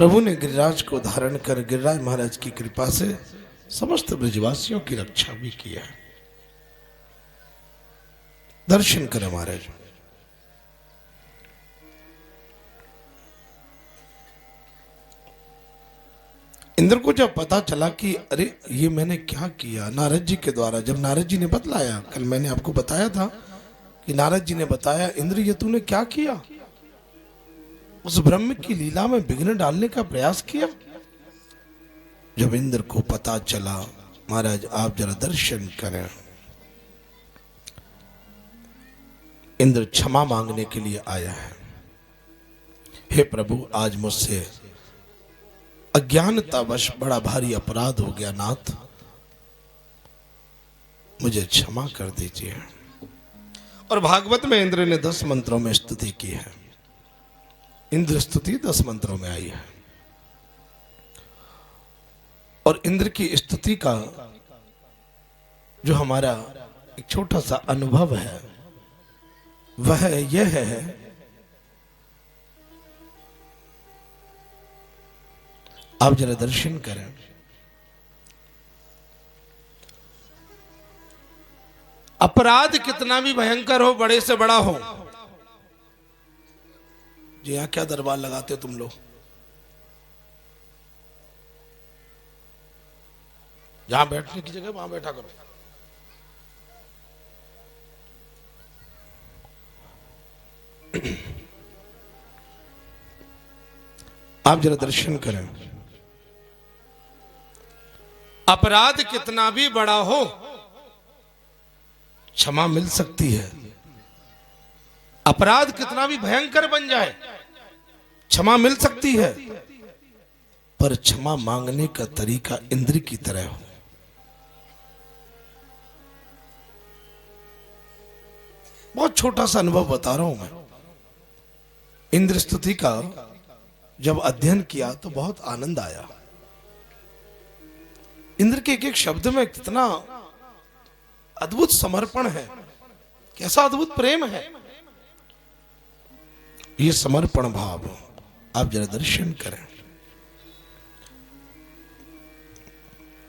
प्रभु ने गिरिराज को धारण कर गिरिराज महाराज की कृपा से समस्त ब्रजवासियों की रक्षा भी किया। दर्शन करें महाराज। इंद्र को जब पता चला कि अरे ये मैंने क्या किया, नारद जी के द्वारा जब नारद जी ने बतलाया, कल मैंने आपको बताया था कि नारद जी ने बताया, इंद्र ये तूने क्या किया, उस ब्रह्म की लीला में विघ्न डालने का प्रयास किया। जब इंद्र को पता चला, महाराज आप जरा दर्शन करें। इंद्र क्षमा मांगने के लिए आया है। हे प्रभु, आज मुझसे अज्ञानतावश बड़ा भारी अपराध हो गया नाथ, मुझे क्षमा कर दीजिए। और भागवत में इंद्र ने 10 मंत्रों में स्तुति की है। इंद्र स्तुति 10 मंत्रों में आई है। और इंद्र की स्तुति का जो हमारा एक छोटा सा अनुभव है वह यह है, आप जरा दर्शन करें। अपराध कितना भी भयंकर हो, बड़े से बड़ा हो, जी यहां क्या दरबार लगाते हो तुम लोग? जहां बैठने की जगह वहां बैठा करो। आप जरा दर्शन करें। अपराध कितना भी बड़ा हो, क्षमा मिल सकती है। अपराध कितना भी भयंकर बन जाए, क्षमा मिल सकती है। पर क्षमा मांगने का तरीका इंद्र की तरह हो। बहुत छोटा सा अनुभव बता रहा हूं मैं। इंद्र स्तुति का जब अध्ययन किया तो बहुत आनंद आया। इंद्र के एक एक शब्द में कितना अद्भुत समर्पण है, कैसा अद्भुत प्रेम है। ये समर्पण भाव आप जरा दर्शन करें।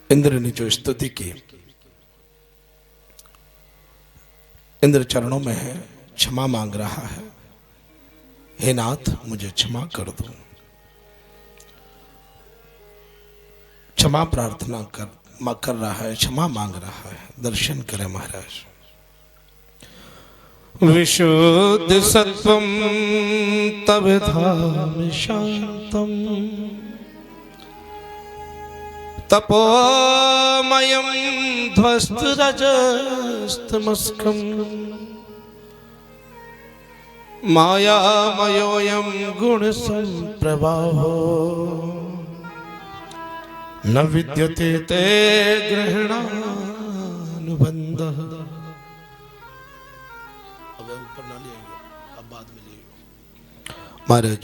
इंद्र ने जो स्तुति की, इंद्र चरणों में है, क्षमा मांग रहा है। हे नाथ मुझे क्षमा कर दो। क्षमा प्रार्थना कर रहा है, क्षमा मांग रहा है। दर्शन करें महाराज। विशुद्ध सत्वं तविधाम शांतम तपोमयं ध्वस्त रजस्तमस्कं मायामयोऽयं गुण संप्रवाहो न विद्यते ते ग्रहणानुबंधः। अब ऊपर ना ले आइए, अब बाद में ले आइए महाराज।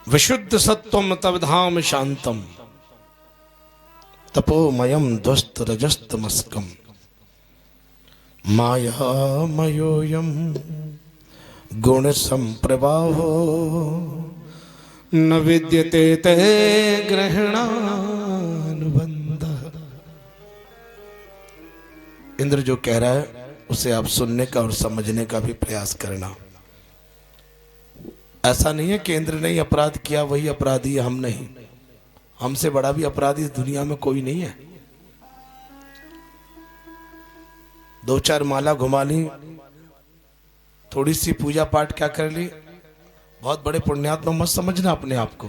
विशुद्ध सत्वम तविधाम शांतम तपोमयम ध्वस्त रजस्तमस्कम मायामयोऽयं गुण संप्रवाहो न विद्यते ते ग्रहणानुबंधः। इंद्र जो कह रहा है उसे आप सुनने का और समझने का भी प्रयास करना। ऐसा नहीं है कि इंद्र ने ही अपराध किया वही अपराधी है, हम नहीं। हमसे बड़ा भी अपराधी इस दुनिया में कोई नहीं है। 2-4 माला घुमा ली, थोड़ी सी पूजा पाठ क्या कर ली, बहुत बड़े पुण्यात्मा मत समझना अपने आप को।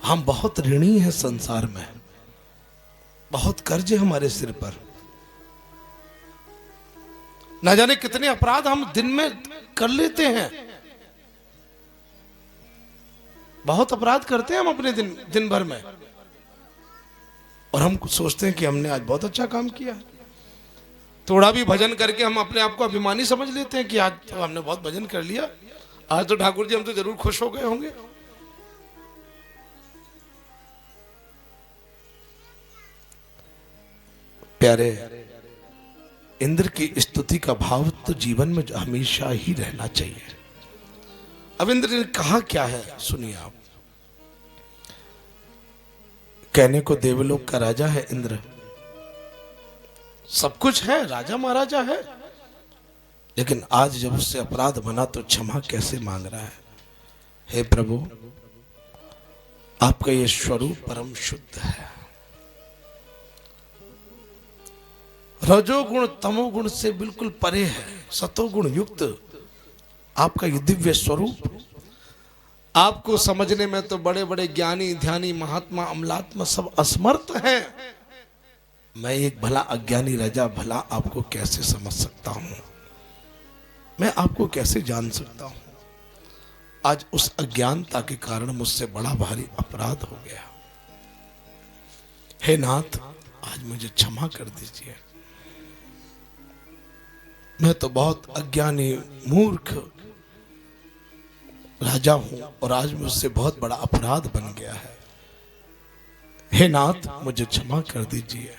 हम बहुत ऋणी हैं संसार में, बहुत कर्ज है हमारे सिर पर। ना जाने कितने अपराध हम दिन में कर लेते हैं। बहुत अपराध करते हैं हम अपने दिन भर में, और हम सोचते हैं कि हमने आज बहुत अच्छा काम किया। थोड़ा भी भजन करके हम अपने आप को अभिमानी समझ लेते हैं कि आज तो हमने बहुत भजन कर लिया, आज तो ठाकुर जी हम तो जरूर खुश हो गए होंगे। प्यारे, इंद्र की स्तुति का भाव तो जीवन में हमेशा ही रहना चाहिए। अब इंद्र ने कहा क्या है, सुनिए आप। कहने को देवलोक का राजा है इंद्र, सब कुछ है, राजा महाराजा है, लेकिन आज जब उससे अपराध बना तो क्षमा कैसे मांग रहा है। हे प्रभु, आपका ये स्वरूप परम शुद्ध है, रजोगुण तमोगुण से बिल्कुल परे है, सतोगुण युक्त आपका ये दिव्य स्वरूप। आपको समझने में तो बड़े बड़े ज्ञानी ध्यानी महात्मा अमलात्मा सब असमर्थ हैं। मैं एक भला अज्ञानी राजा भला आपको कैसे समझ सकता हूं, मैं आपको कैसे जान सकता हूं। आज उस अज्ञानता के कारण मुझसे बड़ा भारी अपराध हो गया। हे नाथ, आज मुझे क्षमा कर दीजिए। मैं तो बहुत अज्ञानी मूर्ख राजा हूं और आज मुझसे बहुत बड़ा अपराध बन गया है। हे नाथ, मुझे क्षमा कर दीजिए।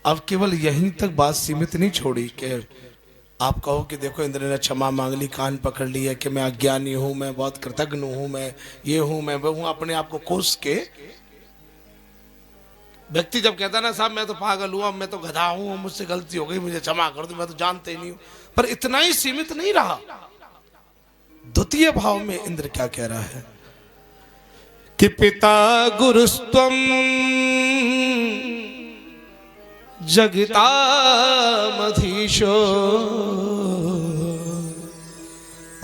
अब केवल यहीं तक बात सीमित नहीं छोड़ी कि आप कहो कि देखो इंद्र ने क्षमा मांग ली, कान पकड़ लिया कि मैं अज्ञानी हूं, मैं बहुत कृतज्ञ हूं, मैं ये हूं, मैं वो हूं, अपने आप को कोस के। व्यक्ति जब कहता ना साहब मैं तो पागल हुआ, मैं तो गधा हूं, मुझसे गलती हो गई, मुझे क्षमा कर दो, मैं तो जानते ही नहीं हूं, पर इतना ही सीमित नहीं रहा। द्वितीय भाव में इंद्र क्या कह रहा है कि पिता गुरुस्त्वम जगतामधीशो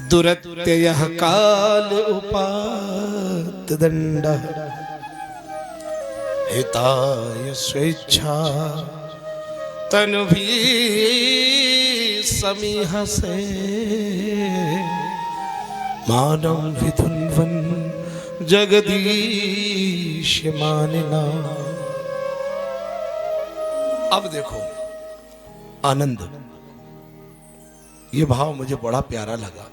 दुरत्ययः काल उपात दंडः हिताय स्वेच्छा तनुभि समीहसे मानव विधुन्वन जगदीश मानिना। अब देखो आनंद, ये भाव मुझे बड़ा प्यारा लगा।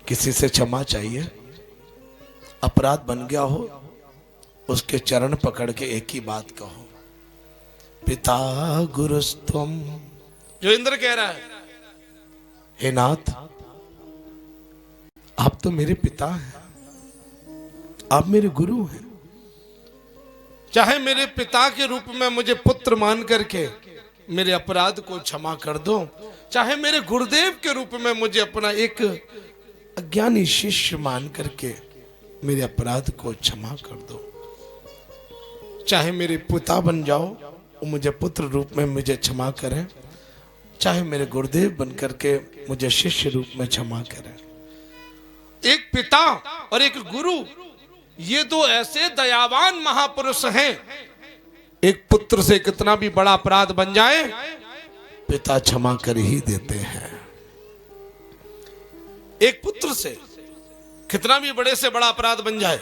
किसी से क्षमा चाहिए, अपराध बन गया हो, उसके चरण पकड़ के एक ही बात कहो, पिता गुरुस्तुम। जो इंद्र कह रहा है, हे नाथ, आप तो मेरे पिता हैं, आप मेरे गुरु हैं। चाहे मेरे पिता के रूप में मुझे पुत्र मान करके मेरे अपराध को क्षमा कर दो, चाहे मेरे गुरुदेव के रूप में मुझे अपना एक अज्ञानी शिष्य मान करके मेरे अपराध को क्षमा कर दो, चाहे मेरे पिता बन जाओ और मुझे पुत्र रूप में मुझे क्षमा करें, चाहे मेरे गुरुदेव बन करके मुझे शिष्य रूप में क्षमा करें। एक पिता और एक गुरु, ये दो ऐसे दयावान महापुरुष हैं। एक पुत्र से कितना भी बड़ा अपराध बन जाए, पिता क्षमा कर ही देते हैं। एक पुत्र से कितना भी बड़े से बड़ा अपराध बन जाए,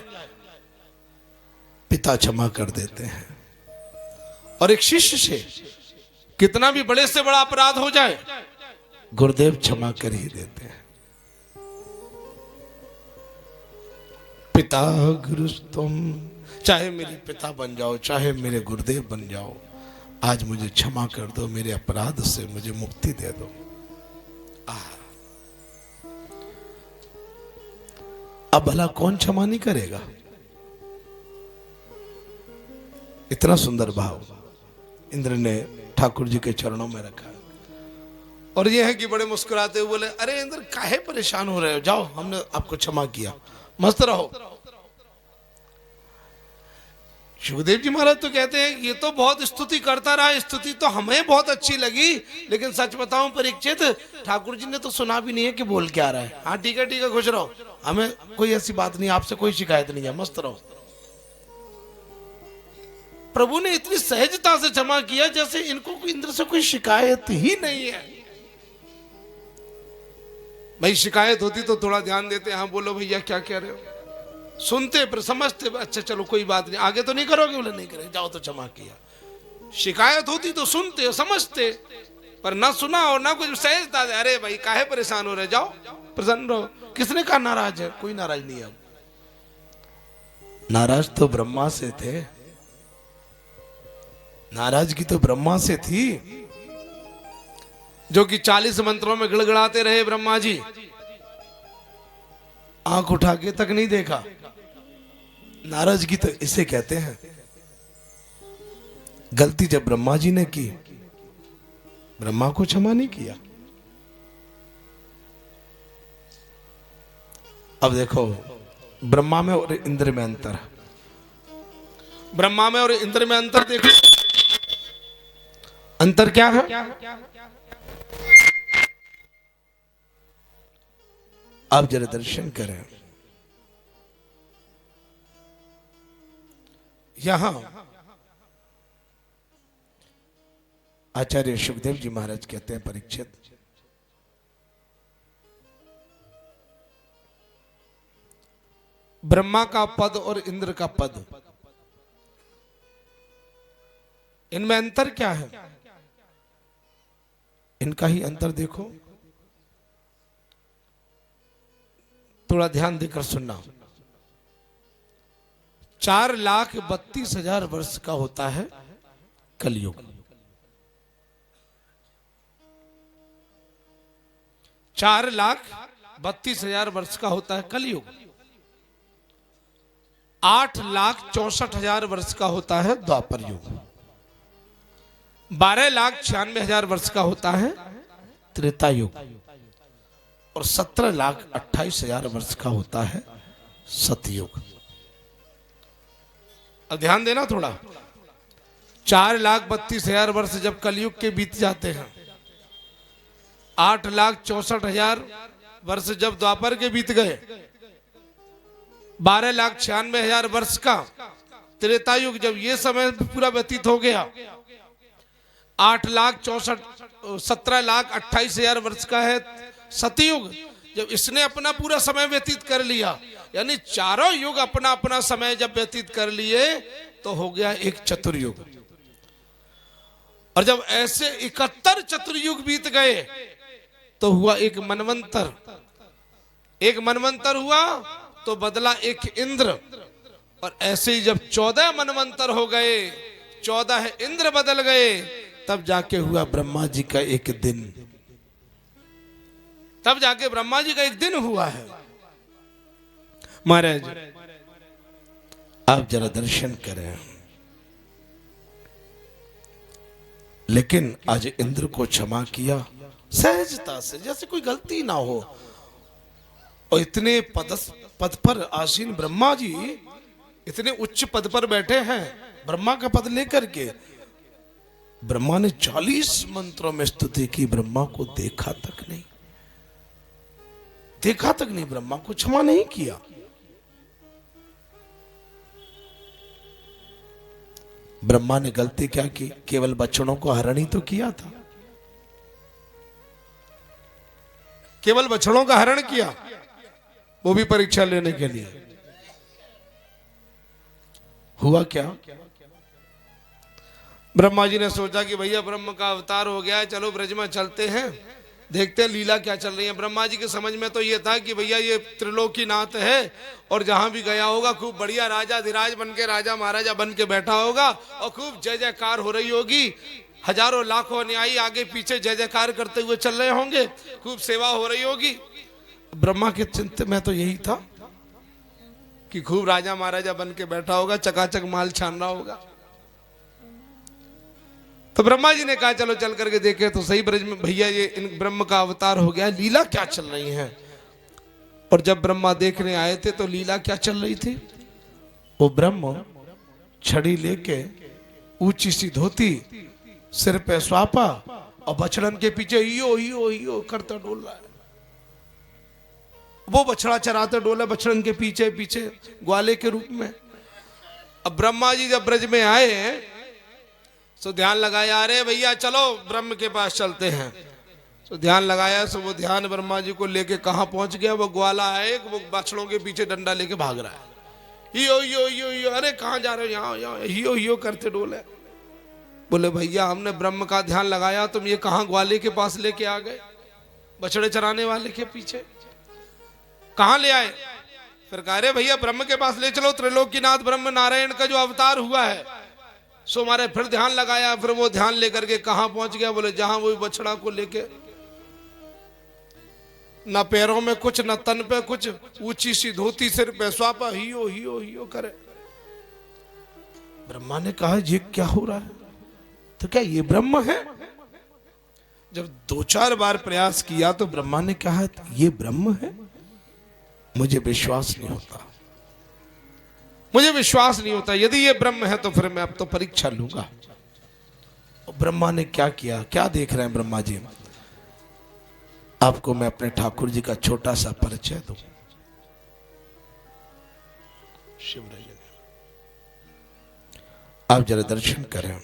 पिता क्षमा कर देते हैं। और एक शिष्य से कितना भी बड़े से बड़ा अपराध हो जाए, गुरुदेव क्षमा कर ही देते हैं। पिता गुरुस्तुम, चाहे मेरे पिता बन जाओ, चाहे मेरे गुरुदेव बन जाओ, आज मुझे क्षमा कर दो, मेरे अपराध से मुझे मुक्ति दे दो। अब भला कौन क्षमा नहीं करेगा। इतना सुंदर भाव इंद्र ने ठाकुर जी के चरणों में रखा। और यह है कि बड़े मुस्कुराते हुए बोले, अरे इंद्र काहे परेशान हो रहे हो, जाओ हमने आपको क्षमा किया, मस्त रहो। सुखदेव जी महाराज तो कहते हैं ये तो बहुत स्तुति करता रहा, स्तुति तो हमें बहुत अच्छी लगी, लेकिन सच बताऊं परीक्षित, ठाकुर जी ने तो सुना भी नहीं है कि बोल क्या रहा है। हाँ ठीक है खुश रहो, हमें कोई ऐसी बात नहीं, आपसे कोई शिकायत नहीं है, मस्त रहो। प्रभु ने इतनी सहजता से क्षमा किया जैसे इनको इंद्र से कोई शिकायत ही नहीं है। भाई शिकायत होती तो थोड़ा ध्यान देते, हाँ बोलो भैया क्या कह रहे हो, सुनते पर समझते, अच्छा चलो कोई बात नहीं, आगे तो नहीं करोगे, बोले नहीं करेंगे, जाओ तो क्षमा किया। शिकायत होती तो सुनते समझते, पर ना सुना और ना कुछ सहजता, अरे भाई काहे परेशान हो रहे, जाओ प्रसन्न रहो। किसने कहा नाराज है, कोई नाराज नहीं है। अब नाराज तो ब्रह्मा से थे, नाराजगी तो ब्रह्मा से थी, जो कि 40 मंत्रों में गिड़गिड़ाते रहे ब्रह्मा जी, आंख उठा के तक नहीं देखा। नाराजगी तो इसे कहते हैं। गलती जब ब्रह्मा जी ने की, ब्रह्मा को क्षमा नहीं किया। अब देखो, ब्रह्मा में और इंद्र में अंतर है। ब्रह्मा में और इंद्र में अंतर देखो, अंतर क्या है? आप जरा दर्शन करें। यहां आचार्य सुखदेव जी महाराज कहते हैं, परीक्षित, ब्रह्मा का पद और इंद्र का पद, इनमें अंतर क्या है? इनका ही अंतर देखो, थोड़ा ध्यान देकर सुनना। 4,32,000 वर्ष का होता है कलयुग। 4,32,000 वर्ष का होता है कलयुग। 8,64,000 वर्ष का होता है द्वापर युग। 12,96,000 वर्ष का होता है त्रेता युग। और 17,28,000 वर्ष का होता है सतयुग। अब ध्यान देना थोड़ा। 4,32,000 वर्ष जब कलयुग के बीत जाते हैं, 8,64,000 वर्ष जब द्वापर के बीत गए, 12,96,000 वर्ष का त्रेता युग जब ये समय पूरा व्यतीत हो गया, 17,28,000 वर्ष का है सतयुग, जब इसने अपना पूरा समय व्यतीत कर लिया, यानी चारों युग अपना अपना समय जब व्यतीत कर लिए, तो हो गया एक चतुर्युग। और जब ऐसे 71 चतुर्युग बीत गए, तो हुआ एक मनवंतर। एक मनवंतर हुआ तो बदला एक इंद्र। और ऐसे ही जब 14 मनवंतर हो गए, 14 इंद्र बदल गए, तब जाके हुआ ब्रह्मा जी का एक दिन। तब जाके ब्रह्मा जी का एक दिन हुआ है। महाराज, आप जरा दर्शन करें। लेकिन आज इंद्र को क्षमा किया सहजता से, जैसे कोई गलती ना हो। और इतने पद पर आसीन ब्रह्मा जी, इतने उच्च पद पर बैठे हैं, ब्रह्मा का पद लेकर के ब्रह्मा ने 40 मंत्रों में स्तुति की, ब्रह्मा को देखा तक नहीं, देखा तक नहीं, ब्रह्मा को क्षमा नहीं किया। ब्रह्मा ने गलती क्या की? केवल बछड़ों को हरण ही तो किया था, केवल बछड़ों का हरण किया, वो भी परीक्षा लेने के लिए। हुआ क्या? ब्रह्मा जी ने सोचा कि भैया ब्रह्म का अवतार हो गया है, चलो ब्रज में चलते हैं, देखते हैं लीला क्या चल रही है। ब्रह्मा जी के समझ में तो ये था कि भैया ये त्रिलोकीनाथ है, और जहां भी गया होगा खूब बढ़िया राजा धीराज बन के, राजा महाराजा बन के बैठा होगा, और खूब जय जयकार हो रही होगी, हजारों लाखों न्यायी आगे पीछे जय जयकार करते हुए चल रहे होंगे, खूब सेवा हो रही होगी। ब्रह्मा के चिंतन में तो यही था कि खूब राजा महाराजा बन के बैठा होगा, चकाचक माल छान रहा होगा। तो ब्रह्मा जी ने कहा चलो चल करके देखे तो सही ब्रज में, भैया ये इन ब्रह्म का अवतार हो गया, लीला क्या चल रही है। और जब ब्रह्मा देखने आए थे तो लीला क्या चल रही थी? वो ब्रह्म छड़ी लेके, ऊंची सी धोती, सिर पे स्वापा, और बछड़न के पीछे यो यो यो करता डोल रहा है। वो बछड़ा चराते डोला बछड़न के पीछे पीछे ग्वाले के रूप में। अब ब्रह्मा जी जब ब्रज में आए तो ध्यान लगाया, अरे भैया चलो ब्रह्म के पास चलते हैं। तो ध्यान लगाया, सो वो ध्यान ब्रह्मा जी को लेके कहाँ पहुंच गया? वो ग्वाला है, वो बछड़ों के पीछे डंडा लेके भाग रहा है। यो यो यो यो, अरे कहाँ जा रहे हो? यहाँ यहाँ यो यो करते डोले। बोले भैया हमने ब्रह्म का ध्यान लगाया, तुम ये कहाँ ग्वाले के पास लेके आ गए? बछड़े चराने वाले के पीछे कहाँ ले आए? फिर कह रहे भैया ब्रह्म के पास ले चलो, त्रिलोकीनाथ ब्रह्म नारायण का जो अवतार हुआ है, सो हमारे फिर ध्यान लगाया, फिर वो ध्यान लेकर के कहां पहुंच गया, बोले जहां वो बछड़ा को लेके, ना पैरों में कुछ, ना तन पे कुछ, ऊंची सी धोती सिर पे, स्वापा हियो हियो हियो करे। ब्रह्मा ने कहा ये क्या हो रहा है, तो क्या ये ब्रह्म है? जब 2-4 बार प्रयास किया तो ब्रह्मा ने कहा ये ब्रह्म है? मुझे विश्वास नहीं होता, मुझे विश्वास नहीं होता। यदि ये ब्रह्म है तो फिर मैं अब तो परीक्षा लूंगा। और ब्रह्मा ने क्या किया, क्या देख रहे हैं ब्रह्मा जी? आपको मैं अपने ठाकुर जी का छोटा सा परिचय दूं। शिवराज आप जरा दर्शन करें।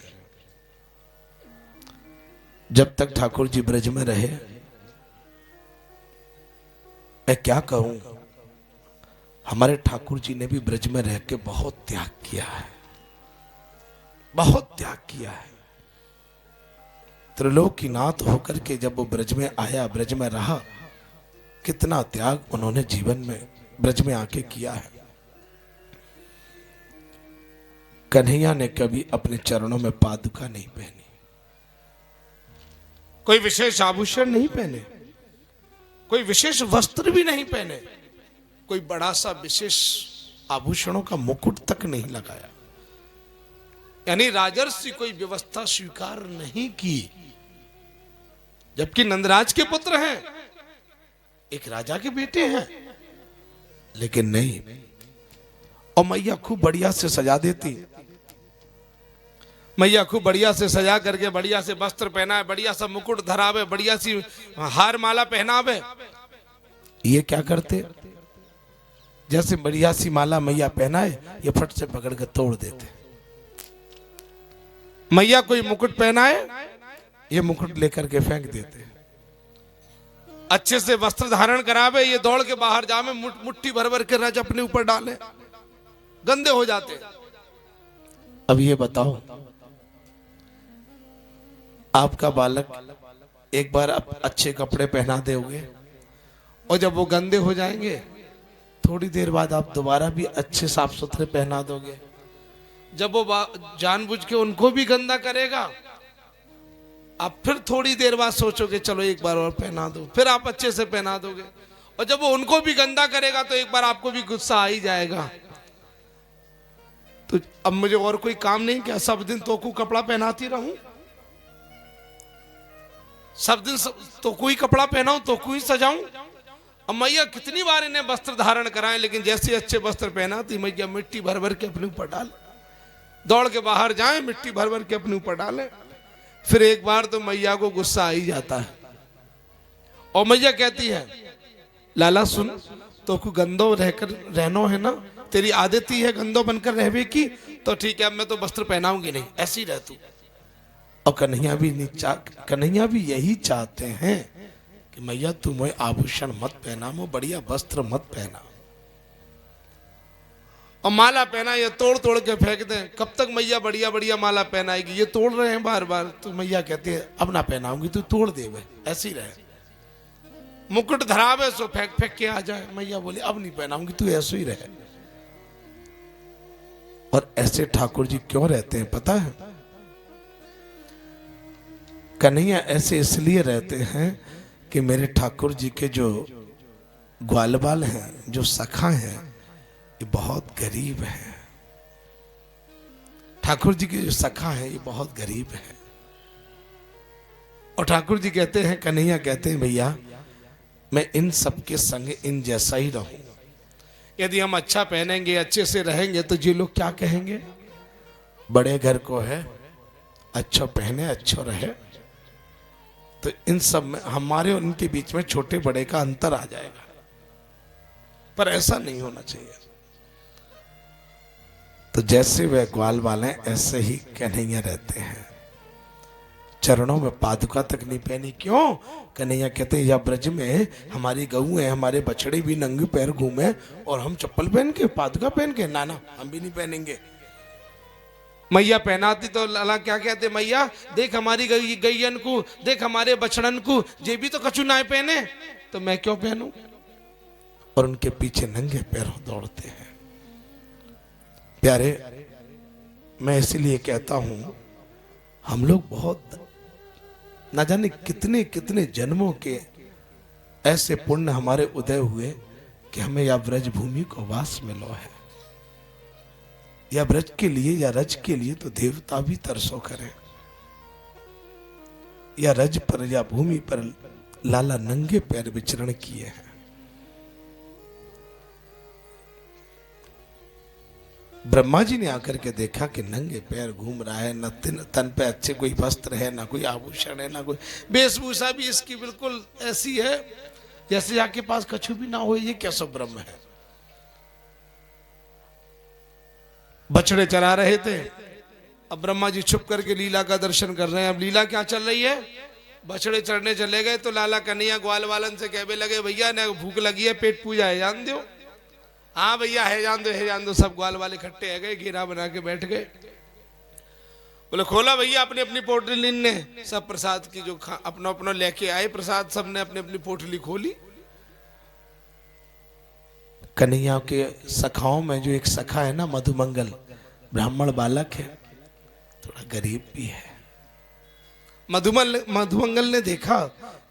जब तक ठाकुर जी ब्रज में रहे, मैं क्या कहूं, हमारे ठाकुर जी ने भी ब्रज में रह के बहुत त्याग किया है, बहुत त्याग किया है। त्रिलोकीनाथ होकर के जब वो ब्रज में आया, ब्रज में रहा, कितना त्याग उन्होंने जीवन में ब्रज में आके किया है। कन्हैया ने कभी अपने चरणों में पादुका नहीं पहनी, कोई विशेष आभूषण नहीं पहने, कोई विशेष वस्त्र भी नहीं पहने, कोई बड़ा सा विशेष आभूषणों का मुकुट तक नहीं लगाया, यानी राजर्षि कोई व्यवस्था स्वीकार नहीं की। जबकि नंदराज के पुत्र हैं, एक राजा के बेटे हैं, लेकिन नहीं। और मैया खूब बढ़िया से सजा देती, मैया खूब बढ़िया से सजा करके बढ़िया से वस्त्र पहनाए, बढ़िया सा मुकुट धरावे, बढ़िया सी हार माला पहनावे। ये क्या करते, जैसे बढ़िया सी माला मैया पहनाए, ये फट से पकड़ के तोड़ देते। मैया कोई मुकुट पहनाए, ये मुकुट लेकर के फेंक देते। अच्छे से वस्त्र धारण करावे, ये दौड़ के बाहर जावे, मुट्ठी भर भर के रज अपने ऊपर डाले, गंदे हो जाते। अब ये बताओ, आपका बालक एक बार आप अच्छे कपड़े पहना दोगे, और जब वो गंदे हो जाएंगे, थोड़ी देर बाद आप दोबारा भी अच्छे साफ सुथरे पहना दोगे। जब वो जानबूझ के उनको भी गंदा करेगा, आप फिर थोड़ी देर बाद सोचोगे चलो एक बार और पहना दो, फिर आप अच्छे से पहना दोगे। और जब वो उनको भी गंदा करेगा तो एक बार आपको भी गुस्सा आ ही जाएगा। तो अब मुझे और कोई काम नहीं क्या, सब दिन तोकू कपड़ा पहनाती रहूं? सब दिन तो कोई कपड़ा पहनाऊं, तो कोई सजाऊं? अब मैया कितनी बार इन्हें वस्त्र धारण कराएं, लेकिन जैसे अच्छे वस्त्र पहनाती, मैया मिट्टी भर भर के अपने ऊपर डाले, दौड़ के बाहर जाएं, मिट्टी भर भर के अपने ऊपर डाले। फिर एक बार तो मैया को गुस्सा आ ही जाता है, और मैया कहती है, लाला सुन, तो को गंदो रहकर रहनो है ना, तेरी आदत ही है गंदो बनकर रहवे की, तो ठीक है, अब मैं तो वस्त्र पहनाऊंगी नहीं, ऐसी रह तू। और कन्हैया भी यही चाहते हैं कि मैया तू मोए आभूषण मत पहना, मो बढ़िया वस्त्र मत पहना। और माला पहना, ये तोड़ तोड़ के फेंक दें, कब तक मैया बढ़िया बढ़िया माला पहनाएगी? ये तोड़ रहे हैं बार बार, तो मैया कहती है अब ना पहनाऊंगी, तू तोड़ दे, ऐसी रहे। मुकुट धरावे सो फेंक फेंक के आ जाए, मैया बोली अब नहीं पहनाऊंगी, तू ऐसे ही रहे। और ऐसे ठाकुर जी क्यों रहते हैं पता है? कन्हैया ऐसे इसलिए रहते हैं कि मेरे ठाकुर जी के जो ग्वाल बाल हैं, जो सखा हैं, ये बहुत गरीब हैं। ठाकुर जी के जो सखा हैं, ये बहुत गरीब हैं। और ठाकुर जी कहते हैं, कन्हैया कहते हैं, भैया मैं इन सबके संग इन जैसा ही रहूं। यदि हम अच्छा पहनेंगे, अच्छे से रहेंगे, तो ये लोग क्या कहेंगे? बड़े घर को है, अच्छा पहने, अच्छा रहे। तो इन सब में हमारे और इनके बीच में छोटे बड़े का अंतर आ जाएगा, पर ऐसा नहीं होना चाहिए। तो जैसे वह ग्वाल वाले ऐसे ही कन्हैया रहते हैं। चरणों में पादुका तक नहीं पहनी, क्यों? कन्हैया कहते हैं, या ब्रज में हमारी गऊ है, हमारे बछड़े भी नंगे पैर घूमे, और हम चप्पल पहन के, पादुका पहन के, ना ना हम भी नहीं पहनेंगे। मैया पहनाती तो लाला क्या कहते, मैया देख हमारी गैयन को, देख हमारे बछड़न को, ये भी तो कछु ना पहने, तो मैं क्यों पहनूं? और उनके पीछे नंगे पैरों दौड़ते हैं। प्यारे, मैं इसीलिए कहता हूं, हम लोग बहुत न जाने कितने कितने जन्मों के ऐसे पुण्य हमारे उदय हुए कि हमें या ब्रज भूमि को वास मिलो है, या ब्रज के लिए या रज के लिए तो देवता भी तरसो करें, या रज पर या भूमि पर लाला नंगे पैर विचरण किए हैं। ब्रह्मा जी ने आकर के देखा कि नंगे पैर घूम रहा है, न तन पे अच्छे कोई वस्त्र है, ना कोई आभूषण है, ना कोई वेशभूषा भी इसकी बिल्कुल ऐसी है जैसे आपके पास कछु भी ना हो। ये कैसा ब्रह्म है? बछड़े चरा रहे थे, अब ब्रह्मा जी छुप करके लीला का दर्शन कर रहे हैं। अब लीला क्या चल रही है? बछड़े चढ़ने चले गए तो लाला कन्हैया ग्वाल वालन से कहने लगे, भैया ने भूख लगी है, पेट पूजा है, जान दो। हाँ भैया है, जान दो, है जान दो। सब ग्वाल वाले इकट्ठे आ गए, घेरा बना के बैठ गए। बोले खोला भैया अपनी अपनी पोटली ने, सब प्रसाद की जो अपना अपना लेके आए प्रसाद, सबने अपनी अपनी पोटली खोली। कन्हैया के सखाओं में जो एक सखा है ना, मधुमंगल, ब्राह्मण बालक है, थोड़ा गरीब भी है। मधुमंगल ने देखा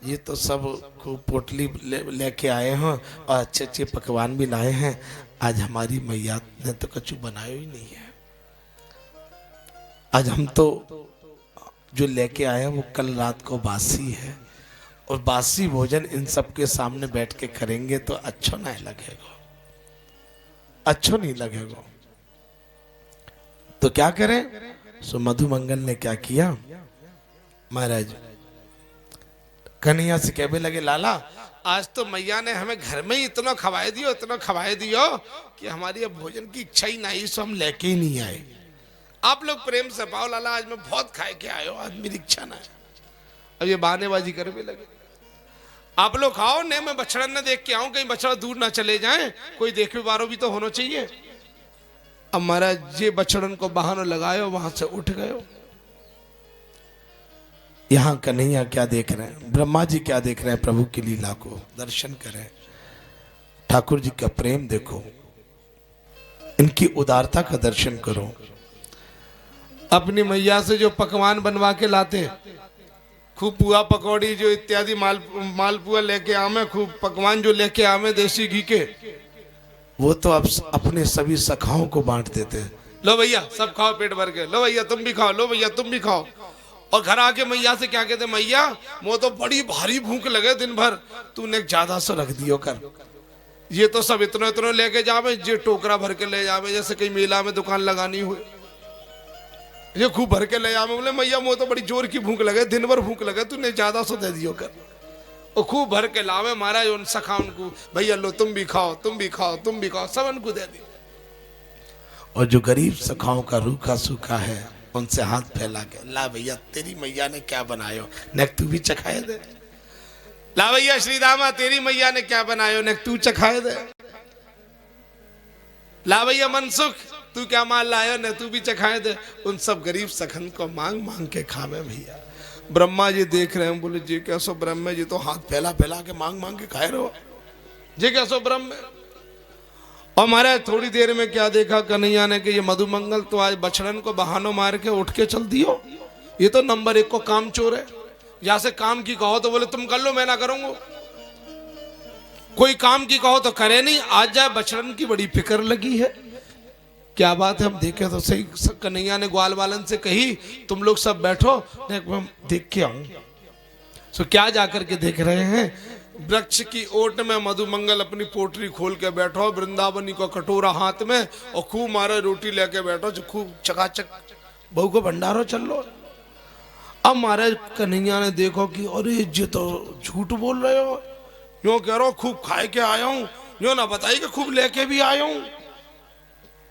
ये तो सब खूब पोटली लेके आए हैं और अच्छे अच्छे पकवान भी लाए हैं, आज हमारी मैया ने तो कछु बनाया ही नहीं है। आज हम तो जो लेके आए हैं वो कल रात को बासी है, और बासी भोजन इन सब के सामने बैठ के करेंगे तो अच्छा नहीं लगेगा, अच्छा नहीं लगेगा। तो क्या करें? सो मधुमंगल ने क्या किया, महाराज कन्हैया से कहने लगे, लाला आज तो मैया ने हमें घर में ही इतना खवाए दियो, इतना खवाए दियो कि हमारी अब भोजन की इच्छा ही नहीं, सो हम लेके ही नहीं आए। आप लोग प्रेम से पाओ लाला, आज मैं बहुत खाए के आयो, आज मेरी इच्छा ना है। अब ये बहानेबाजी करने लगे, आप लोग खाओ ने, मैं बछड़ा न देख के आऊं, कहीं बछड़ा दूर ना चले जाए, कोई देखे बारो भी तो होना चाहिए। अब महाराज ये बछड़न को बहाना लगायो, वहां से उठ गयो। यहां कन्हैया क्या देख रहे हैं, ब्रह्मा जी क्या देख रहे हैं, प्रभु की लीला को दर्शन करें, ठाकुर जी का प्रेम देखो, इनकी उदारता का दर्शन करो। अपनी मैया से जो पकवान बनवा के लाते, खूब पुआ पकौड़ी जो इत्यादि मालपुआ लेके आवे, खूब पकवान जो लेके आवे देसी घी के, वो तो अब अपने सभी सखाओं को बांट देते हैं। लो भैया सब खाओ पेट भर के, लो भैया तुम भी खाओ, लो भैया तुम भी खाओ। और घर आके मैया से क्या कहते, मैया वो तो बड़ी भारी भूख लगे दिन भर, तूने ज्यादा से रख दियो कर। ये तो सब इतना इतना लेके जावे, ये टोकरा भर के ले जावे, जैसे कहीं मेला में दुकान लगानी हुई, ये खूब भर के ले जावे। बोले मैया वो तो बड़ी जोर की भूख लगे, दिन भर भूख लगे, तूने ज्यादा से दे दियो कर। और खूब भर के लावे महाराज, उन सखा उनको, भैया लो तुम भी खाओ, तुम भी खाओ, तुम भी खाओ, सब उनको दे दी। और जो गरीब सखाओं का रूखा सूखा है, उनसे हाथ फैला के, ला भैया तेरी मैया ने क्या बनायो, नेक तू भी चखाए दे। ला भैया श्री रामा तेरी मैया ने क्या बनायो, नेक तू चखाए दे। ला भैया मनसुख तू क्या माल लायो, ने तू भी चखाए दे। उन सब गरीब सखन को मांग मांग के खावे भैया। ब्रह्मा जी देख रहे हैं, बोले जी कैसो ब्रह्म जी तो हाथ फैला फैला के मांग मांग के खाए रहो, जी कैसो ब्रह्म। और महाराज थोड़ी देर में क्या देखा कन्हैया ने कि ये मधुमंगल तो आज बछड़न को बहानो मार के उठ के चल दियो, ये तो नंबर 1 को काम चोर है। यहाँ से काम की कहो तो बोले तुम कर लो, मैं ना करूंगा। कोई काम की कहो तो करे नहीं, आज जाए बछड़न की बड़ी फिक्र लगी है। क्या बात है, हम देखे तो सही। कन्हैया ने ग्वाल वालन से कही तुम लोग सब बैठो, देख के आऊं। सो क्या जाकर के देख रहे हैं, वृक्ष की ओट में मधुमंगल अपनी पोटली खोल के बैठो, वृंदावनी को कटोरा हाथ में, और खूब मारे रोटी लेके बैठो, जो खूब चकाचक बहू को भंडारो चल लो। अब महाराज कन्हैया ने देखो कि अरे ये तो झूठ बोल रहे हो, यूं कह रहा हूं खूब खाए के आया हूं, यूं ना बताइए कि खूब लेके भी आया हूं,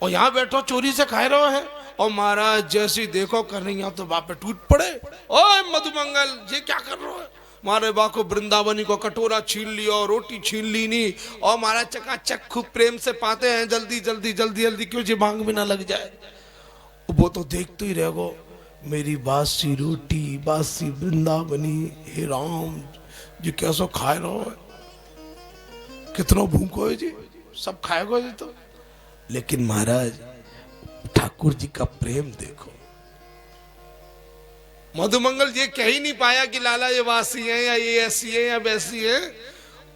और यहाँ बैठो चोरी से खाए रहे हैं। और महाराज जैसी देखो कन्हैया तो बाप पे टूट पड़े, ओए मधुमंगल ये क्या कर रहे हो। मारे बा को वृंदावनी को कटोरा छीन लिया, रोटी छीन ली नहीं, और महाराज चकाचक खूब प्रेम से पाते हैं, जल्दी जल्दी जल्दी जल्दी क्यों जी मांग भी ना लग जाए। वो तो देखते ही रहोगो, मेरी बासी रोटी बासी वृंदावनी, हे राम जी कैसो खाए रहो है, कितना भूखो है जी, सब खाएगो जी तो। लेकिन महाराज ठाकुर जी का प्रेम देखो। मधुमंगल ये कह ही नहीं पाया कि लाला ये वासी है या ये ऐसी है या वैसी है,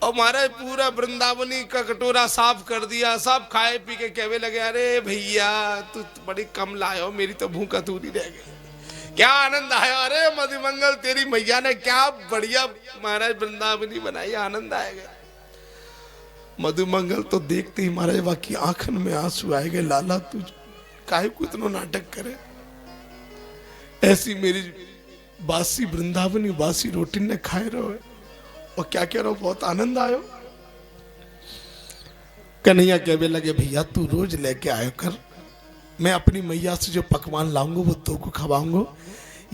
और महाराज पूरा वृंदावनी का कटोरा साफ कर दिया। सब खाए पी के कहने लगे, अरे भैया तू बड़ी कम लाए हो, मेरी तो भूख अधूरी रह गई। क्या आनंद आया, अरे मधुमंगल तेरी मैया ने क्या बढ़िया महाराज वृंदावनी बनाई, आनंद आएगा। मधुमंगल तो देखते ही महाराज बाकी आंखन में आंसू आए गए, लाला तू काहे को इतना नाटक करे, ऐसी मेरी बासी वृंदावनी बासी रोटी ने खाए रहो और क्या कह रहा हो, बहुत आनंद आयो। कन्हैया कहने लगे, भैया तू रोज लेके आयो कर, मैं अपनी मैया से जो पकवान लाऊंगा वो तो को खवाऊंगा,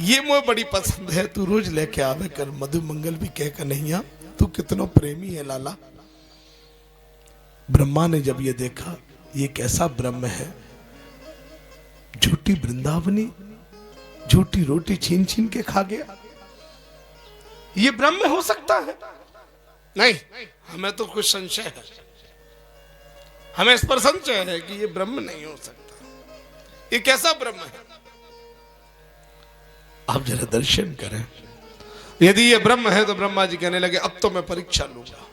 ये मुझे बड़ी पसंद है, तू रोज लेके आवे कर। मधुमंगल भी कह कन्हैया तू कितना प्रेमी है लाला। ब्रह्मा ने जब ये देखा, ये कैसा ब्रह्म है, झूठी वृंदावनी झूठी रोटी छीन छीन के खा गया, ये ब्रह्म हो सकता है? नहीं, हमें तो कुछ संशय है, हमें इस पर संशय है कि ये ब्रह्म नहीं हो सकता। ये कैसा ब्रह्म है? आप जरा दर्शन करें। यदि ये ब्रह्म है तो ब्रह्मा जी कहने लगे, अब तो मैं परीक्षा लूंगा।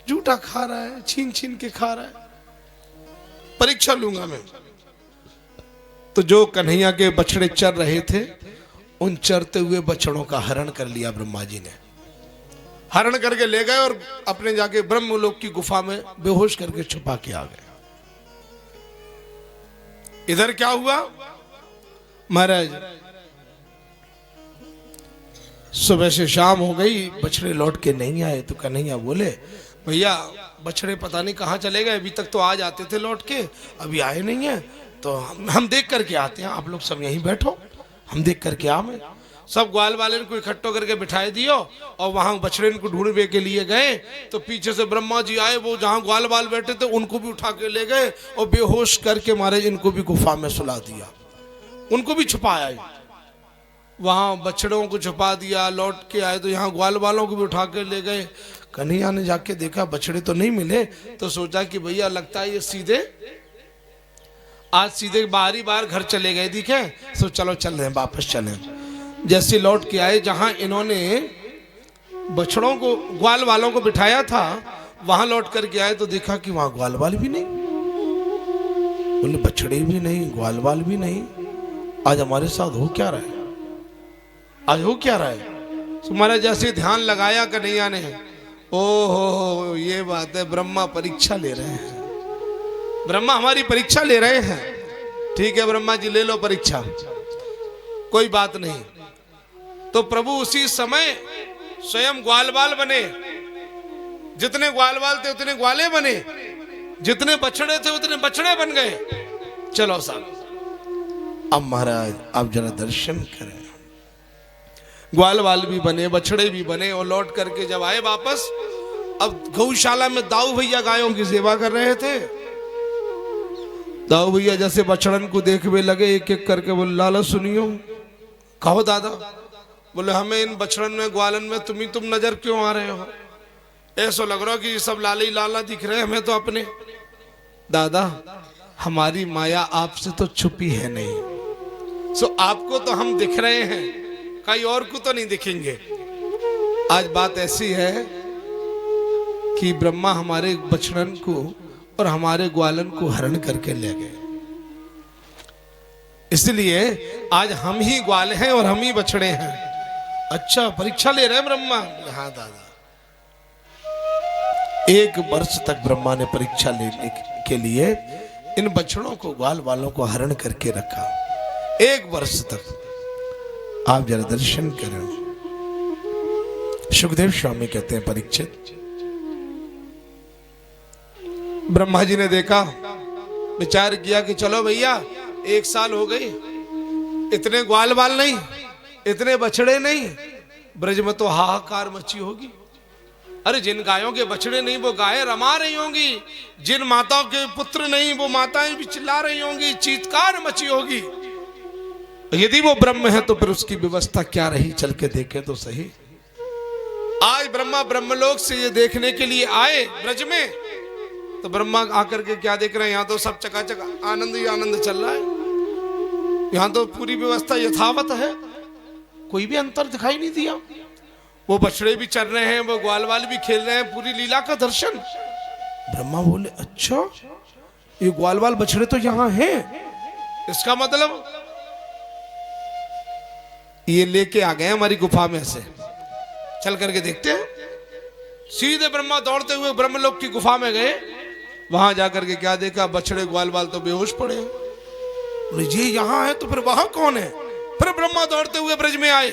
झूठा खा रहा है, छीन छीन के खा रहा है, परीक्षा लूंगा मैं। तो जो कन्हैया के बछड़े चर रहे थे, उन चरते हुए बछड़ों का हरण कर लिया ब्रह्मा जी ने। हरण करके ले गए और अपने जाके ब्रह्मलोक की गुफा में बेहोश करके छुपा के आ गए। इधर क्या हुआ महाराज, सुबह से शाम हो गई, बछड़े लौट के नहीं आए। तो कन्हैया बोले, भैया बछड़े पता नहीं कहाँ चले गए, अभी तक तो आ जाते थे लौट के, अभी आए नहीं है, तो हम देख करके आते हैं, आप लोग सब यहीं बैठो, हम देख करके आवे। सब ग्वाल वाले को इकट्ठो करके बिठाए दियो और वहां बछड़े को ढूंढने के लिए गए। तो पीछे से ब्रह्मा जी आए, वो जहां ग्वाल वाल बैठे थे उनको भी उठा के ले गए और बेहोश करके मारे इनको भी गुफा में सुला दिया, उनको भी छुपाया। वहां बछड़ों को छुपा दिया, लौट के आए तो यहाँ ग्वाल वालों को भी उठा के ले गए। कन्हैया ने जाके देखा बछड़े तो नहीं मिले, तो सोचा कि भैया लगता है ये सीधे आज सीधे बाहर घर चले गए दिखे, तो चलो चल रहे हैं, वापस चले। जैसे लौट के आए जहां इन्होंने बछड़ों को ग्वाल वालों को बिठाया था, वहां लौट करके आए तो देखा कि वहां ग्वाल वाल भी नहीं, बोले बछड़े भी नहीं, ग्वाल वाल भी नहीं, आज हमारे साथ हो क्या रहा है, आज हो क्या रहा है। तुम्हारा जैसे ध्यान लगाया कन्हैया ने, ओ हो ये बात है, ब्रह्मा परीक्षा ले रहे हैं, ब्रह्मा हमारी परीक्षा ले रहे हैं। ठीक है ब्रह्मा जी ले लो परीक्षा, कोई बात नहीं। तो प्रभु उसी समय स्वयं ग्वाल बाल बने, जितने ग्वाल बाल थे उतने ग्वाले बने, जितने बछड़े थे उतने बछड़े बन गए। चलो साहब, अब महाराज आप जरा दर्शन करें, ग्वाल बाल भी बने, बछड़े भी बने, और लौट करके जब आए वापस, अब गौशाला में दाऊ भैया गायों की सेवा कर रहे थे। दाऊ भैया जैसे बछड़न को देखने लगे, एक एक करके बोले, लाला सुनियो, कहो दादा। बोले हमें इन बछड़न में ग्वालन में तुम नजर क्यों आ रहे हो, ऐसा लग रहा कि सब लाले लाला दिख रहे हैं हमें तो अपने। दादा हमारी माया आपसे तो छुपी है नहीं, सो आपको तो हम दिख रहे हैं, कहीं और को तो नहीं दिखेंगे। आज बात ऐसी है कि ब्रह्मा हमारे बछड़न को और हमारे ग्वालन को हरण करके ले गए, इसलिए आज हम ही ग्वाल हैं और हम ही बछड़े हैं। अच्छा परीक्षा ले रहे हैं ब्रह्मा? हाँ दादा। 1 वर्ष तक ब्रह्मा ने परीक्षा लेने के लिए इन बछड़ों को ग्वाल वालों को हरण करके रखा, 1 वर्ष तक। आप जरा दर्शन करें। सुखदेव स्वामी कहते हैं, परीक्षित ब्रह्मा जी ने देखा, विचार किया कि चलो भैया 1 साल हो गई, इतने ग्वाल बाल नहीं, इतने बछड़े नहीं, ब्रज में तो हाहाकार मची होगी। अरे जिन गायों के बछड़े नहीं वो गायें रमा रही होंगी, जिन माताओं के पुत्र नहीं वो माताएं भी चिल्ला रही होंगी, चीत्कार मची होगी। यदि वो ब्रह्म है तो फिर उसकी व्यवस्था क्या रही, चल के देखे तो सही। आज ब्रह्मा ब्रह्मलोक से ये देखने के लिए आए ब्रज में, तो ब्रह्मा आकर के क्या देख रहे हैं, यहाँ तो सब चकाचक आनंद ही आनंद चल रहा है, यहाँ तो पूरी व्यवस्था यथावत है, कोई भी अंतर दिखाई नहीं दिया। वो बछड़े भी चल रहे हैं, वो ग्वाल वाल भी खेल रहे हैं, पूरी लीला का दर्शन। ब्रह्मा बोले अच्छा, ये ग्वाल वाल बछड़े तो यहाँ हैं, इसका मतलब ये लेके आ गए हमारी गुफा में से, चल करके देखते हैं। सीधे ब्रह्मा दौड़ते हुए ब्रह्मलोक की गुफा में गए। वहां जाकर के क्या देखा, बछड़े ग्वाल वाल तो बेहोश पड़े हैं। ये यहाँ है तो फिर वहां कौन है? फिर ब्रह्मा दौड़ते हुए ब्रज में आए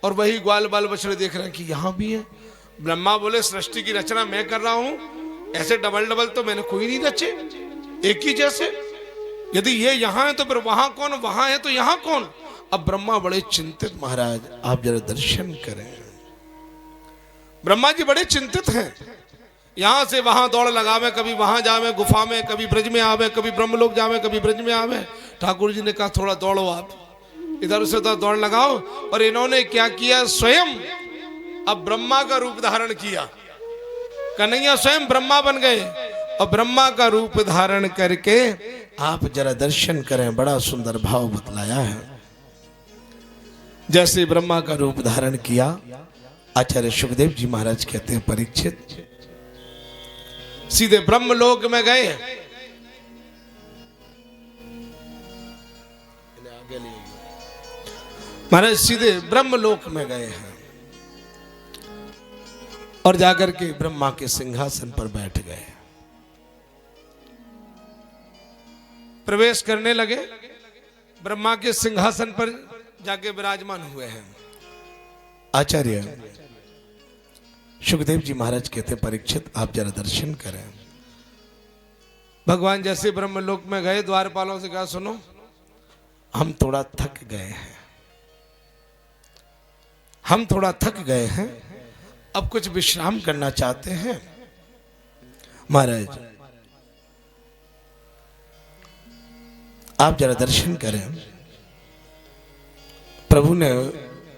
और वही ग्वाल बाल बछड़े देख रहे हैं कि यहाँ भी है। ब्रह्मा बोले सृष्टि की रचना मैं कर रहा हूं, ऐसे डबल डबल तो मैंने कोई नहीं रचे, एक ही जैसे। यदि ये यहाँ है तो फिर वहां कौन, वहां है तो यहाँ कौन? अब ब्रह्मा बड़े चिंतित, महाराज आप जरा दर्शन करें। ब्रह्मा जी बड़े चिंतित हैं, यहां से वहां दौड़ लगावे, कभी वहां जावे गुफा में, कभी ब्रज में आवे, कभी ब्रह्मलोक जावे, कभी ब्रज में आवे। ठाकुर जी ने कहा थोड़ा दौड़ो, आप इधर से उधर दौड़ लगाओ। और इन्होंने क्या किया, स्वयं अब ब्रह्मा का रूप धारण किया। कन्हैया स्वयं ब्रह्मा बन गए और ब्रह्मा का रूप धारण करके आप जरा दर्शन करें, बड़ा सुंदर भाव बतलाया है। जैसे ब्रह्मा का रूप धारण किया, आचार्य सुखदेव जी महाराज कहते हैं परीक्षित सीधे ब्रह्मलोक में गए। महाराज सीधे ब्रह्मलोक में गए हैं और जाकर के ब्रह्मा के सिंहासन पर बैठ गए, प्रवेश करने लगे। ब्रह्मा के सिंहासन पर जाके विराजमान हुए हैं। आचार्य सुखदेव जी महाराज कहते परीक्षित आप जरा दर्शन करें। भगवान जैसे ब्रह्मलोक में गए, द्वारपालों से कहा सुनो हम थोड़ा थक गए हैं, हम थोड़ा थक गए हैं, अब कुछ विश्राम करना चाहते हैं। महाराज आप जरा दर्शन करें। प्रभु ने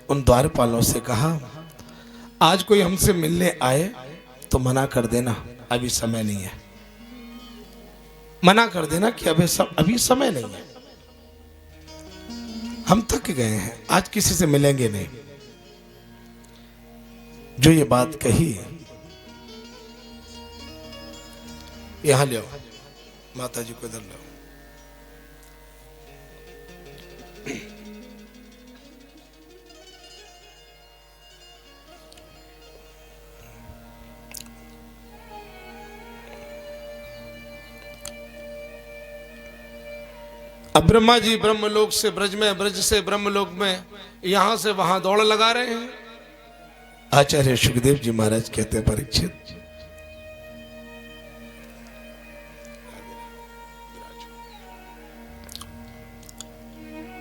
उन द्वारपालों से कहा आज कोई हमसे मिलने आए तो मना कर देना, अभी समय नहीं है। मना कर देना कि अभी समय नहीं है, हम थक गए हैं, आज किसी से मिलेंगे नहीं। जो ये बात कही, यहां ले आओ, माता जी को इधर लाओ। अब ब्रह्मा जी ब्रह्मलोक से ब्रज में, ब्रज से ब्रह्मलोक में, यहां से वहां दौड़ लगा रहे हैं। आचार्य सुखदेव जी महाराज कहते हैं परीक्षित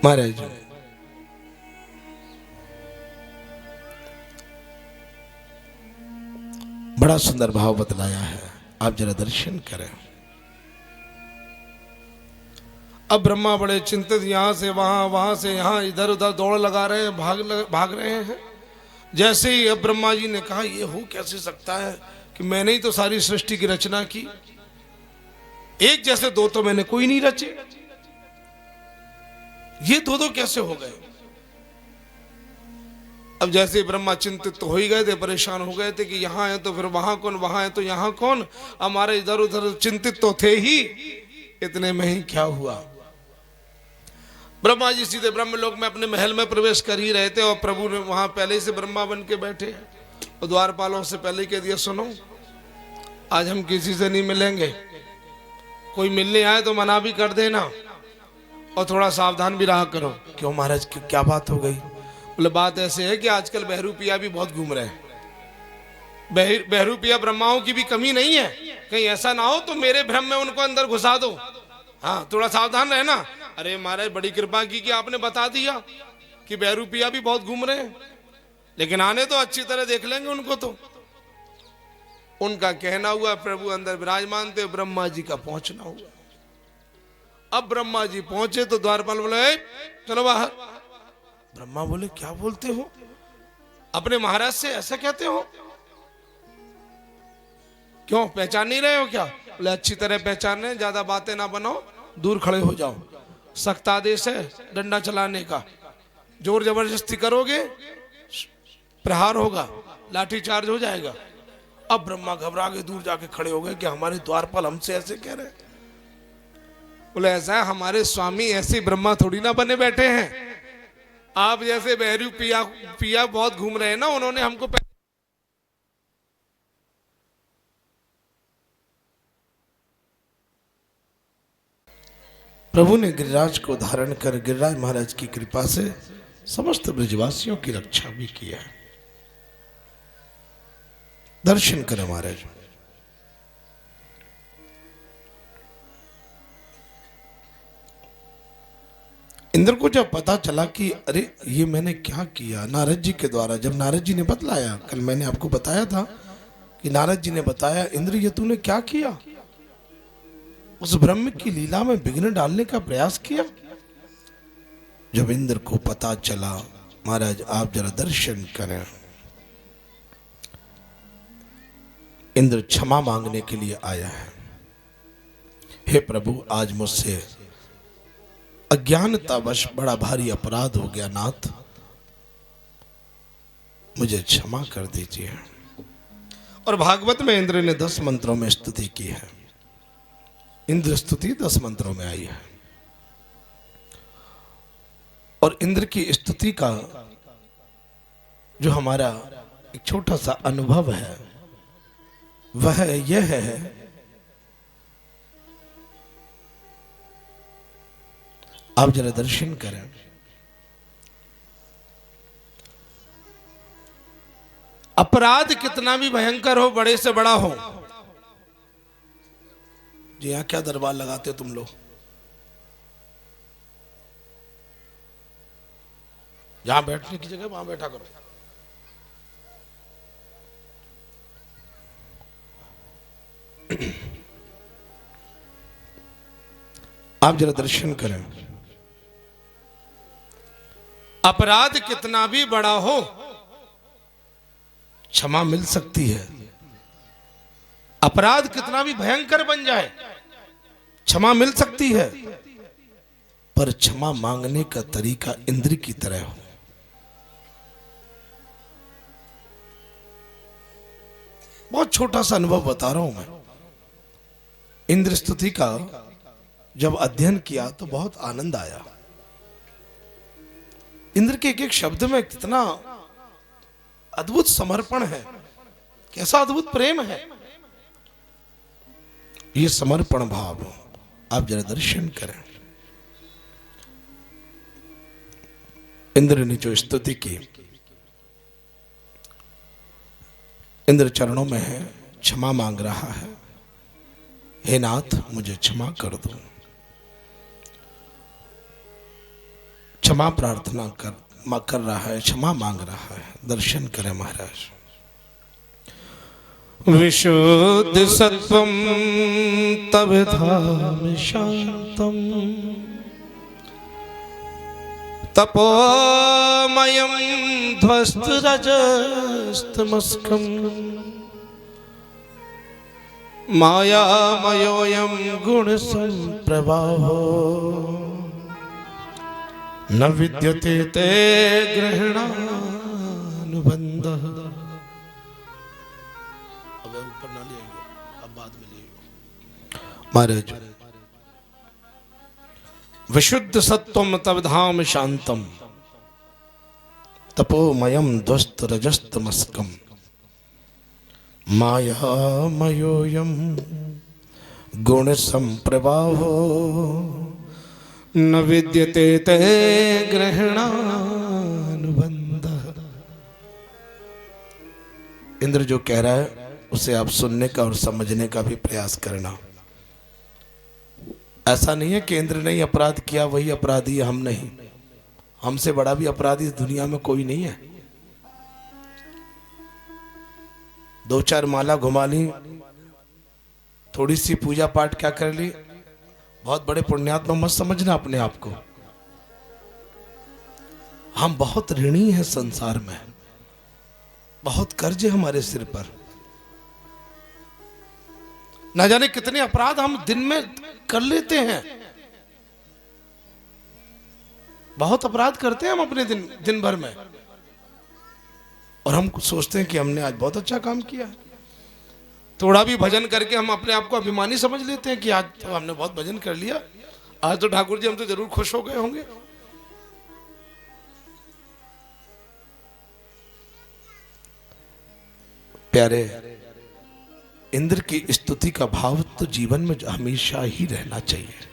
महाराज बड़ा सुंदर भाव बतलाया है, आप जरा दर्शन करें। अब ब्रह्मा बड़े चिंतित, यहां से वहां, वहां से यहां, इधर उधर दौड़ लगा रहे हैं, भाग रहे हैं। जैसे ही अब ब्रह्मा जी ने कहा ये हो कैसे सकता है कि मैंने ही तो सारी सृष्टि की रचना की, एक जैसे दो तो मैंने कोई नहीं रचे, ये दो कैसे हो गए। अब जैसे ब्रह्मा चिंतित तो हो ही गए थे, परेशान हो गए थे कि यहां है तो फिर वहां कौन, वहां है तो यहां कौन। हमारे इधर उधर चिंतित तो थे ही, इतने में ही क्या हुआ, ब्रह्मा जी सीधे ब्रह्मलोक में अपने महल में प्रवेश कर ही रहे थे और प्रभु ने वहां पहले से ब्रह्मा बन के बैठे और द्वारपालों से पहले कह दिया सुनो आज हम किसी से नहीं मिलेंगे, कोई मिलने आए तो मना भी कर देना और थोड़ा सावधान भी रहा करो। क्यों महाराज क्या बात हो गई? बोले बात ऐसे है कि आजकल बहरूपिया भी बहुत घूम रहे हैं, बहरूपिया ब्रह्माओं की भी कमी नहीं है, कहीं ऐसा ना हो तो मेरे भ्रम में उनको अंदर घुसा दो। हाँ थोड़ा सावधान रहना। अरे महाराज बड़ी कृपा की कि आपने बता दिया कि बहरूपिया भी बहुत घूम रहे हैं, लेकिन आने तो अच्छी तरह देख लेंगे उनको। तो उनका कहना हुआ, प्रभु अंदर विराजमान थे, ब्रह्मा जी का पहुंचना हुआ। अब ब्रह्मा जी पहुंचे तो द्वारपाल बोले चलो बाहर। ब्रह्मा बोले क्या बोलते हो, अपने महाराज से ऐसा कहते हो? क्यों पहचान नहीं रहे हो क्या? बोले अच्छी तरह पहचान रहे, ज्यादा बातें ना बनाओ, दूर खड़े हो जाओ। सख्त आदेश है डंडा चलाने का, जोर जबरदस्ती करोगे प्रहार होगा, लाठी चार्ज हो जाएगा। अब ब्रह्मा घबरा के दूर जाके खड़े हो गए कि हमारे द्वारपाल हमसे ऐसे कह रहे। बोले ऐसा है, हमारे स्वामी ऐसे ब्रह्मा थोड़ी ना बने बैठे हैं, आप जैसे बहरू पिया पिया बहुत घूम रहे हैं ना, उन्होंने हमको प्रभु ने गिरिराज को धारण कर गिरिराज महाराज की कृपा से समस्त ब्रजवासियों की रक्षा भी किया है। दर्शन करें महाराज। इंद्र को जब पता चला कि अरे ये मैंने क्या किया, नारद जी के द्वारा जब नारद जी ने बतलाया, कल मैंने आपको बताया था कि नारद जी ने बताया इंद्र ये तूने क्या किया, उस ब्रह्म की लीला में विघ्न डालने का प्रयास किया। जब इंद्र को पता चला, महाराज आप जरा दर्शन करें। इंद्र क्षमा मांगने के लिए आया है। हे प्रभु आज मुझसे अज्ञानतावश बड़ा भारी अपराध हो गया नाथ, मुझे क्षमा कर दीजिए। और भागवत में इंद्र ने 10 मंत्रों में स्तुति की है। इंद्र स्तुति 10 मंत्रों में आई है। और इंद्र की स्तुति का जो हमारा एक छोटा सा अनुभव है वह यह है, आप जरा दर्शन करें। अपराध कितना भी भयंकर हो, बड़े से बड़ा हो, जी यहां क्या दरबार लगाते हो तुम लोग? जहां बैठने की जगह वहां बैठा करो। आप जरा दर्शन करें। अपराध कितना भी बड़ा हो क्षमा मिल सकती है। अपराध कितना भी भयंकर बन जाए क्षमा मिल सकती है, पर क्षमा मांगने का तरीका इंद्र की तरह हो। बहुत छोटा सा अनुभव बता रहा हूं मैं। इंद्र स्तुति का जब अध्ययन किया तो बहुत आनंद आया। इंद्र के एक एक शब्द में कितना अद्भुत समर्पण है, कैसा अद्भुत प्रेम है। ये समर्पण भाव आप जरा दर्शन करें। इंद्र ने जो स्तुति की, इंद्र चरणों में है, क्षमा मांग रहा है। हे नाथ मुझे क्षमा कर दो। क्षमा प्रार्थना कर रहा है, क्षमा मांग रहा है। दर्शन करें महाराज। विशुद्ध सत्वम तब धाम शांतम तपोमयम ध्वस्त रजस्तमस्कम मायामयोऽयं गुण संप्रवाहो न विद्यते ते ग्रहणानुबंधः। अब ऊपर ना ले आइए, अब बाद में ले आइए महाराज। विशुद्ध सत्वम तब धाम शांतम तपोमयम ध्वस्त रजस्तमस्कम मायामयोऽयं गुण संप्रवाहो न विद्यते ते ग्रहणानुबंधः। इंद्र जो कह रहा है उसे आप सुनने का और समझने का भी प्रयास करना। ऐसा नहीं है कि इंद्र ने ही अपराध किया वही अपराधी है, हम नहीं। हमसे बड़ा भी अपराधी इस दुनिया में कोई नहीं है। 2-4 माला घुमा ली, थोड़ी सी पूजा पाठ क्या कर ली, बहुत बड़े पुण्यात्मा मत समझना अपने आप को। हम बहुत ऋणी हैं संसार में, बहुत कर्ज है हमारे सिर पर। ना जाने कितने अपराध हम दिन में कर लेते हैं। बहुत अपराध करते हैं हम अपने दिन भर में, और हम सोचते हैं कि हमने आज बहुत अच्छा काम किया है। थोड़ा भी भजन करके हम अपने आप को अभिमानी समझ लेते हैं कि आज तो हमने बहुत भजन कर लिया, आज तो ठाकुर जी हम तो जरूर खुश हो गए होंगे। प्यारे, इंद्र की स्तुति का भाव तो जीवन में हमेशा ही रहना चाहिए।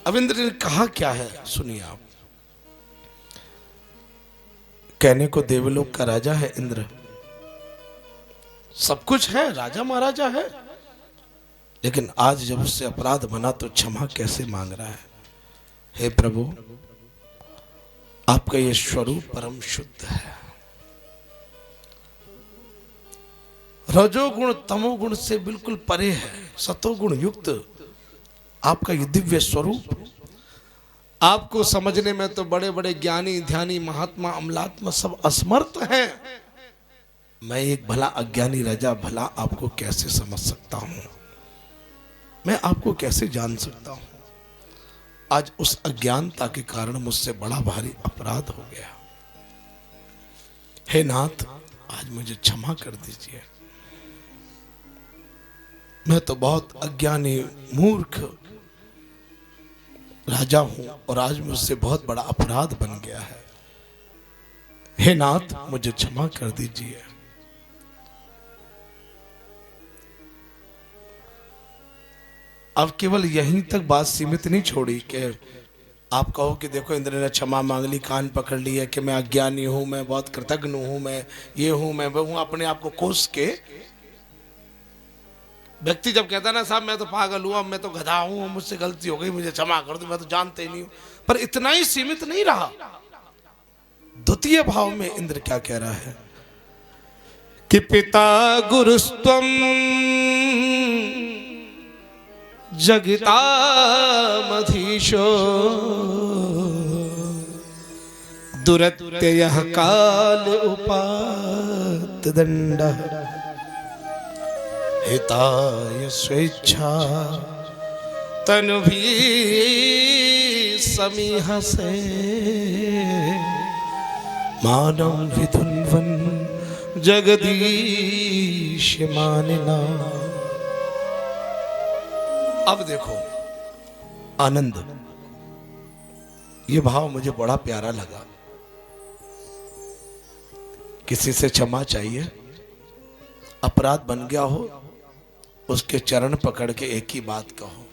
अब इंद्र ने कहा क्या है सुनिए आप। कहने को देवलोक का राजा है इंद्र, सब कुछ है, राजा महाराजा है, लेकिन आज जब उससे अपराध बना तो क्षमा कैसे मांग रहा है। हे प्रभु, आपका ये स्वरूप परम शुद्ध है, रजोगुण तमोगुण से बिल्कुल परे है, सतोगुण युक्त आपका ये दिव्य स्वरूप। आपको समझने में तो बड़े बड़े ज्ञानी ध्यानी महात्मा अमलात्मा सब असमर्थ हैं। मैं एक भला अज्ञानी राजा भला आपको कैसे समझ सकता हूं, मैं आपको कैसे जान सकता हूं। आज उस अज्ञानता के कारण मुझसे बड़ा भारी अपराध हो गया। हे नाथ, आज मुझे क्षमा कर दीजिए। मैं तो बहुत अज्ञानी मूर्ख राजा हूं और आज मुझसे बहुत बड़ा अपराध बन गया है। हे नाथ, मुझे क्षमा कर दीजिए। अब केवल यहीं तक बात सीमित नहीं छोड़ी कि आप कहो कि देखो इंद्र ने क्षमा मांग ली, कान पकड़ लिया कि मैं अज्ञानी हूं, मैं बहुत कृतज्ञ हूं, मैं ये हूं, मैं वो हूं, अपने आप को कोस के व्यक्ति जब कहता ना साहब मैं तो पागल हुआ, मैं तो गधा हूं, मुझसे गलती हो गई, मुझे क्षमा कर दो, मैं तो जानते ही नहीं हूं, पर इतना ही सीमित नहीं रहा। द्वितीय भाव में इंद्र क्या कह रहा है कि पिता गुरुस्त्वम जगतामधीशो दुरत्ययः काल उपात दंडः हिताय स्वेच्छा तनुभि समीहसे मानव विधुन्वन जगदीश मानिना। अब देखो आनंद, ये भाव मुझे बड़ा प्यारा लगा। किसी से क्षमा चाहिए, अपराध बन गया हो, उसके चरण पकड़ के एक ही बात कहो,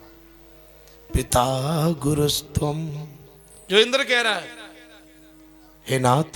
पिता गुरुस्तुम। जो इंद्र कह रहा है, हे नाथ,